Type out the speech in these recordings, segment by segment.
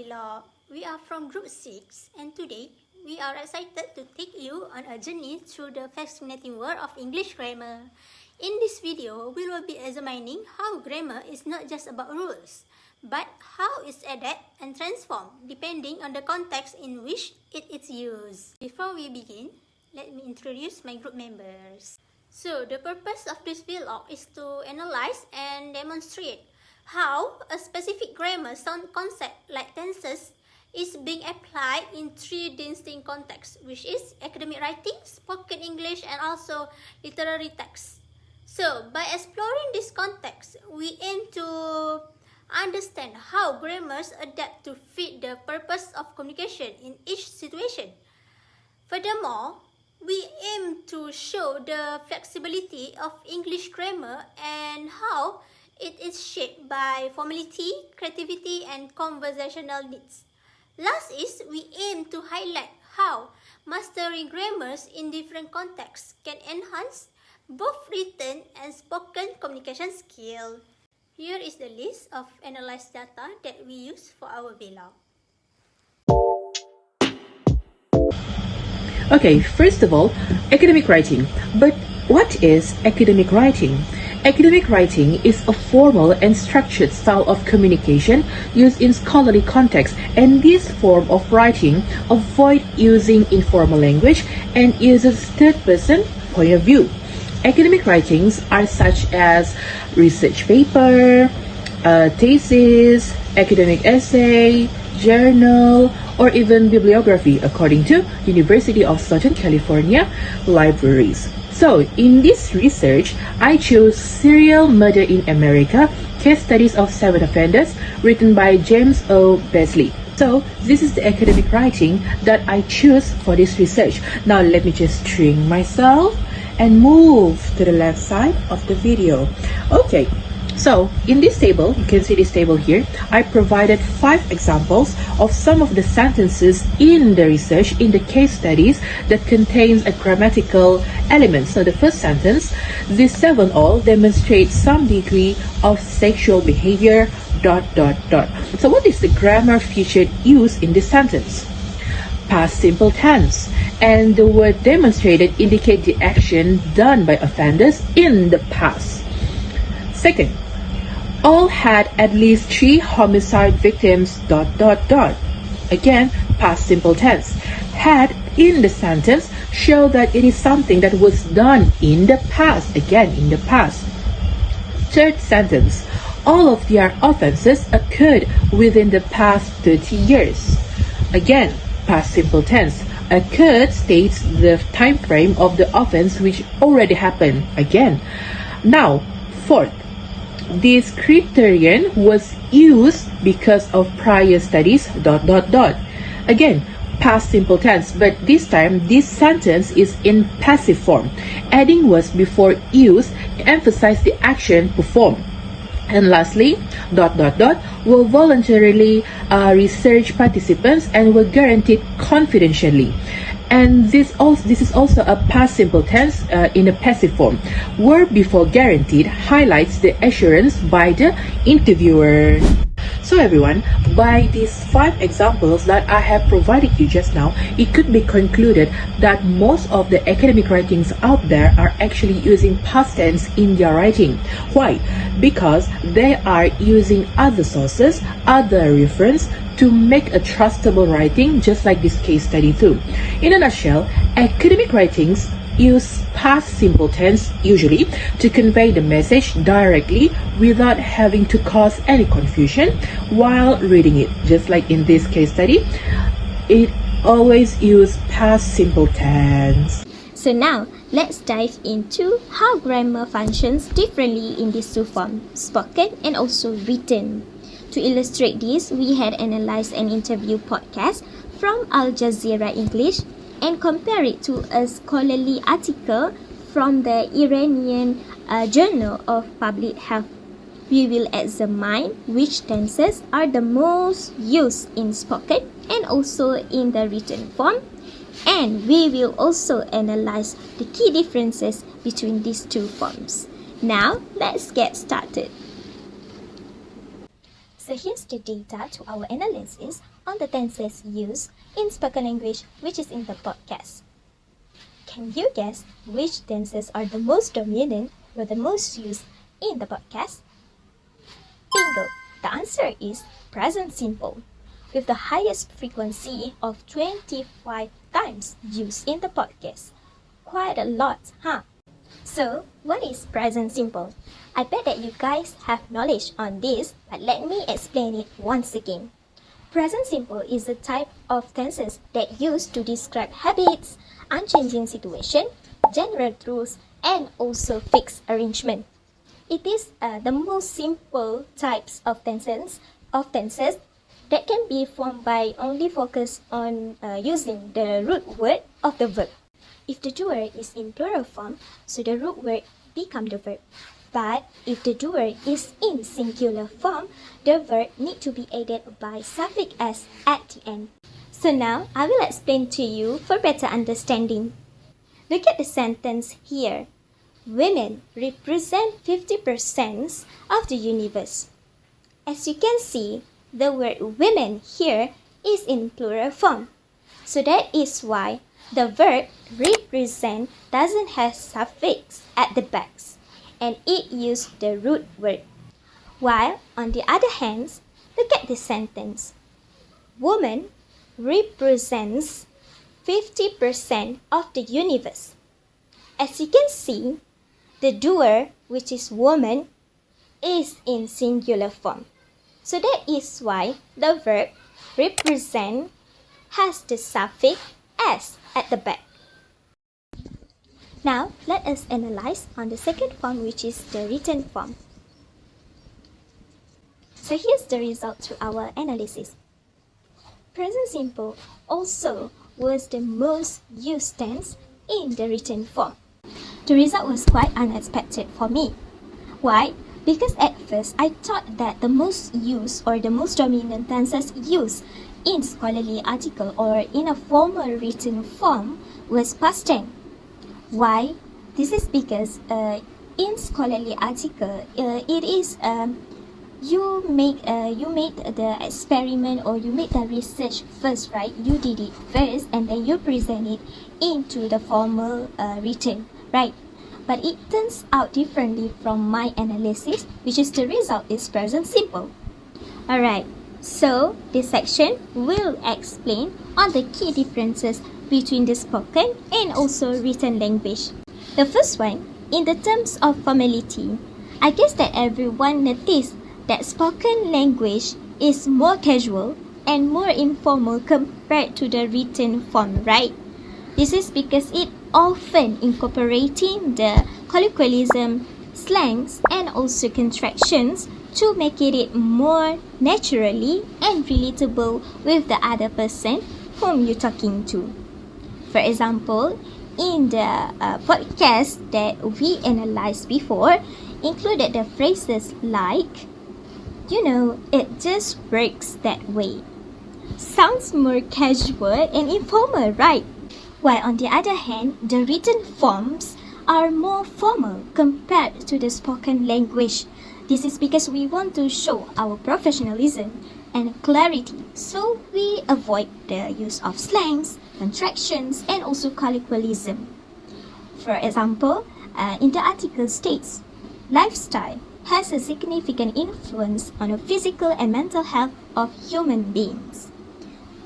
Vlog. We are from Group 6 and today we are excited to take you on a journey through the fascinating world of English grammar. In this video, we will be examining how grammar is not just about rules, but how it's adapted and transformed depending on the context in which it is used. Before we begin, let me introduce my group members. So, the purpose of this vlog is to analyze and demonstrate how a specific grammar sound concept like tenses is being applied in three distinct contexts, which is academic writing, spoken English, and also literary text. So, by exploring this context, we aim to understand how grammars adapt to fit the purpose of communication in each situation. Furthermore, we aim to show the flexibility of English grammar and how it is shaped by formality, creativity, and conversational needs. Last is, we aim to highlight how mastering grammars in different contexts can enhance both written and spoken communication skill. Here is the list of analyzed data that we use for our vlog. Okay, first of all, academic writing. But what is academic writing? Academic writing is a formal and structured style of communication used in scholarly context, and this form of writing avoids using informal language and uses third-person point of view. Academic writings are such as research paper, thesis, academic essay, journal, or even bibliography, according to University of Southern California libraries. So, in this research, I chose Serial Murder in America, Case Studies of 7 Offenders, written by James O. Beasley. So, this is the academic writing that I choose for this research. Now, let me just string myself and move to the left side of the video. Okay. So, in this table, you can see this table here, I provided 5 examples of some of the sentences in the research, in the case studies, that contains a grammatical element. So, the first sentence, these 7 all demonstrate some degree of sexual behavior, ... So, what is the grammar featured used in this sentence? Past simple tense. And the word demonstrated indicate the action done by offenders in the past. Second, all had at least 3 homicide victims ... Again, past simple tense. Had in the sentence show that it is something that was done in the past. Again, in the past. Third sentence, all of their offenses occurred within the past 30 years. Again, past simple tense. Occurred states the time frame of the offense which already happened. Again. Now, fourth, this criterion was used because of prior studies ... Again, past simple tense, but this time this sentence is in passive form. Adding was before use to emphasize the action performed. And lastly, ... were voluntarily research participants and were guaranteed confidentially. And this is also a past simple tense in a passive form. Were before guaranteed highlights the assurance by the interviewer. So everyone, by these 5 examples that I have provided you just now, it could be concluded that most of the academic writings out there are actually using past tense in their writing. Why? Because they are using other sources, other reference to make a trustable writing, just like this case study too. In a nutshell, academic writings use past simple tense usually to convey the message directly without having to cause any confusion while reading it. Just like in this case study, it always uses past simple tense. So now, let's dive into how grammar functions differently in these two forms, spoken and also written. To illustrate this, we had analyzed an interview podcast from Al Jazeera English and compare it to a scholarly article from the Iranian Journal of Public Health. We will examine which tenses are the most used in spoken and also in the written form, and we will also analyze the key differences between these two forms. Now, let's get started. So here's the data to our analysis on the tenses used in spoken language, which is in the podcast. Can you guess which tenses are the most dominant or the most used in the podcast? Bingo! The answer is present simple, with the highest frequency of 25 times used in the podcast. Quite a lot, huh? So, what is present simple? I bet that you guys have knowledge on this, but let me explain it once again. Present simple is a type of tenses that used to describe habits, unchanging situation, general truths, and also fixed arrangement. It is the most simple types of tenses that can be formed by only focus on using the root word of the verb. If the doer is in plural form, so the root word become the verb. But if the doer is in singular form, the verb need to be added by suffix s at the end. So now, I will explain to you for better understanding. Look at the sentence here. Women represent 50% of the universe. As you can see, the word women here is in plural form. So that is why the verb represent doesn't have suffix at the back, and it uses the root word. While on the other hand, look at this sentence. Woman represents 50% of the universe. As you can see, the doer, which is woman, is in singular form. So that is why the verb represent has the suffix s at the back. Now, let us analyze on the second form, which is the written form. So here's the result to our analysis. Present simple also was the most used tense in the written form. The result was quite unexpected for me. Why? Because at first I thought that the most used or the most dominant tenses used in scholarly article or in a formal written form was past tense. Why? This is because in scholarly article, it is you made the experiment or you made the research first, right? You did it first and then you present it into the formal written, right? But it turns out differently from my analysis, which is the result is present simple. Alright, so this section will explain on the key differences between the spoken and also written language. The first one, in the terms of formality, I guess that everyone noticed that spoken language is more casual and more informal compared to the written form, right? This is because it often incorporating the colloquialism, slangs, and also contractions to make it more naturally and relatable with the other person whom you're talking to. For example, in the podcast that we analyzed before, included the phrases like, it just works that way. Sounds more casual and informal, right? While on the other hand, the written forms are more formal compared to the spoken language. This is because we want to show our professionalism and clarity, so we avoid the use of slangs, contractions, and also colloquialism. For example, in the article states, lifestyle has a significant influence on the physical and mental health of human beings.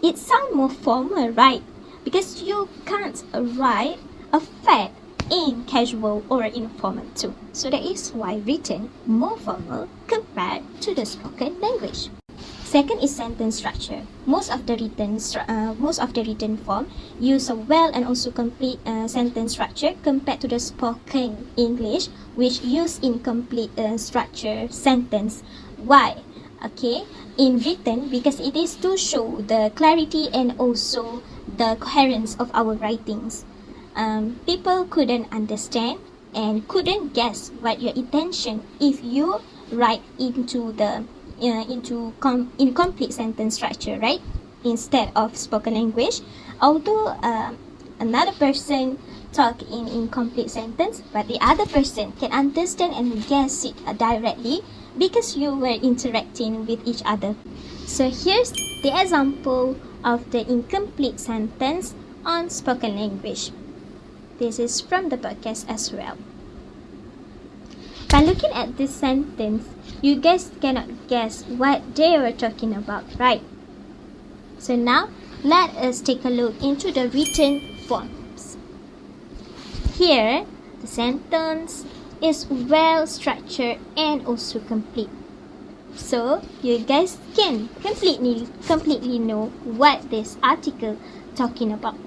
It sounds more formal, right? Because you can't write a fact in casual or informal too. So that is why written more formal compared to the spoken language. Second is sentence structure. Most of the written form use a well and also complete sentence structure compared to the spoken English, which use incomplete structure sentence. Why? Okay, in written, because it is to show the clarity and also the coherence of our writings. People couldn't understand and couldn't guess what your intention if you write into the incomplete sentence structure, right? Instead of spoken language, although another person talk in incomplete sentence, but the other person can understand and guess it directly because you were interacting with each other. So here's the example of the incomplete sentence on spoken language. This is from the podcast as well. By looking at this sentence, you guys cannot guess what they were talking about, right? So now, let us take a look into the written forms. Here, the sentence is well structured and also complete. So, you guys can completely know what this article talking about.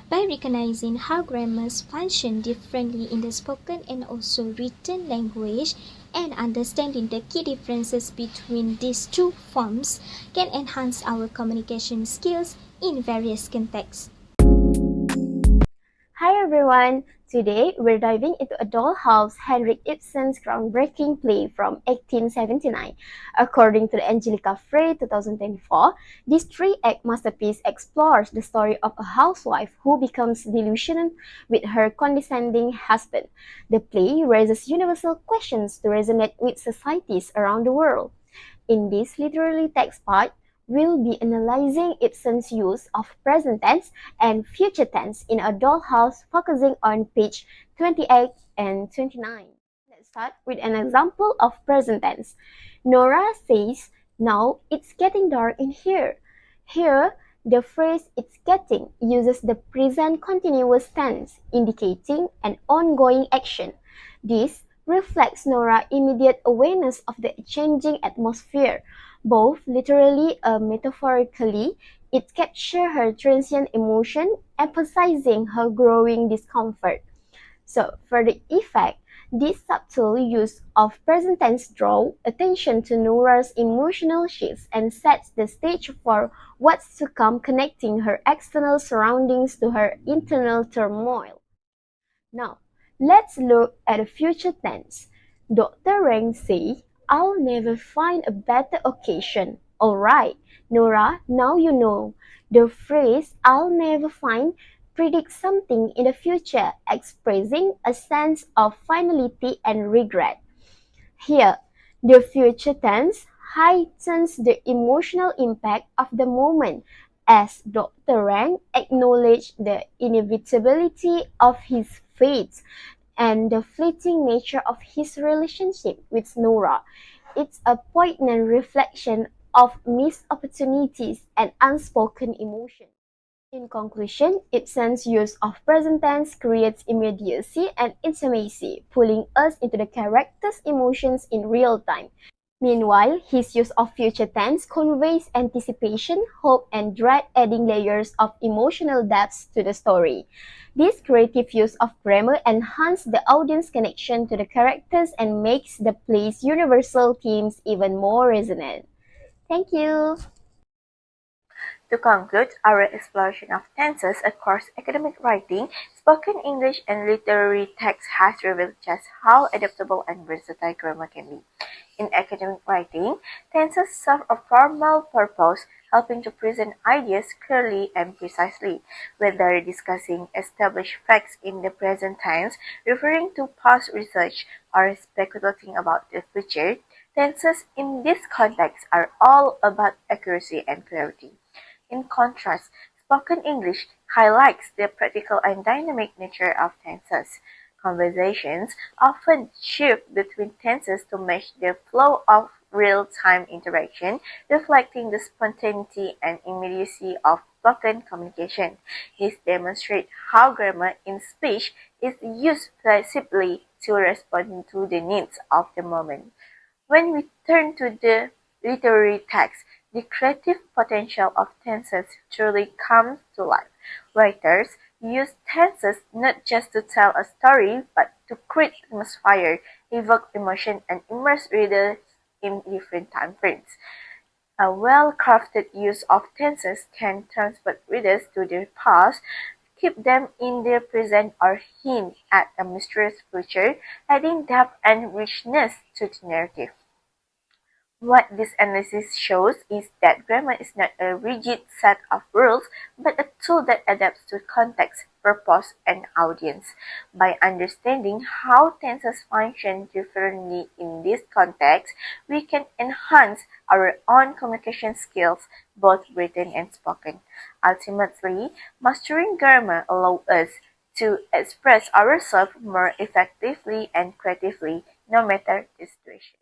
By recognizing how grammars function differently in the spoken and also written language and understanding the key differences between these two forms can enhance our communication skills in various contexts. Hi everyone! Today we're diving into A Dollhouse, Henrik Ibsen's groundbreaking play from 1879. According to the Angelica Frey 2024, this three-act masterpiece explores the story of a housewife who becomes disillusioned with her condescending husband. The play raises universal questions to resonate with societies around the world. In this literary text part, we'll be analyzing Ibsen's use of present tense and future tense in A Dollhouse, focusing on page 28 and 29. Let's start with an example of present tense. Nora says, "Now it's getting dark in here." Here, the phrase "it's getting" uses the present continuous tense, indicating an ongoing action. This reflects Nora's immediate awareness of the changing atmosphere. Both literally and metaphorically, it captures her transient emotion, emphasizing her growing discomfort. So, for the effect, this subtle use of present tense draws attention to Nora's emotional shifts and sets the stage for what's to come, connecting her external surroundings to her internal turmoil. Now, let's look at the future tense. Dr. Rang says, "I'll never find a better occasion." Alright, Nora, now you know. The phrase "I'll never find" predicts something in the future, expressing a sense of finality and regret. Here, the future tense heightens the emotional impact of the moment, as Dr. Rang acknowledged the inevitability of his fate and the fleeting nature of his relationship with Nora. It's a poignant reflection of missed opportunities and unspoken emotion. In conclusion, Ibsen's use of present tense creates immediacy and intimacy, pulling us into the character's emotions in real time. Meanwhile, his use of future tense conveys anticipation, hope, and dread, adding layers of emotional depth to the story. This creative use of grammar enhances the audience connection to the characters and makes the play's universal themes even more resonant. Thank you! To conclude our exploration of tenses across academic writing, spoken English and literary text has revealed just how adaptable and versatile grammar can be. In academic writing, tenses serve a formal purpose, helping to present ideas clearly and precisely. Whether discussing established facts in the present tense, referring to past research, or speculating about the future, tenses in this context are all about accuracy and clarity. In contrast, spoken English highlights the practical and dynamic nature of tenses. Conversations often shift between tenses to match the flow of real-time interaction, reflecting the spontaneity and immediacy of spoken communication. This demonstrates how grammar in speech is used flexibly to respond to the needs of the moment. When we turn to the literary text, the creative potential of tenses truly comes to life. Writers use tenses not just to tell a story, but to create atmosphere, evoke emotion, and immerse readers in different time frames. A well-crafted use of tenses can transport readers to their past, keep them in their present, or hint at a mysterious future, adding depth and richness to the narrative. What this analysis shows is that grammar is not a rigid set of rules, but a tool that adapts to context, purpose, and audience. By understanding how tenses function differently in this context, we can enhance our own communication skills, both written and spoken. Ultimately, mastering grammar allows us to express ourselves more effectively and creatively, no matter the situation.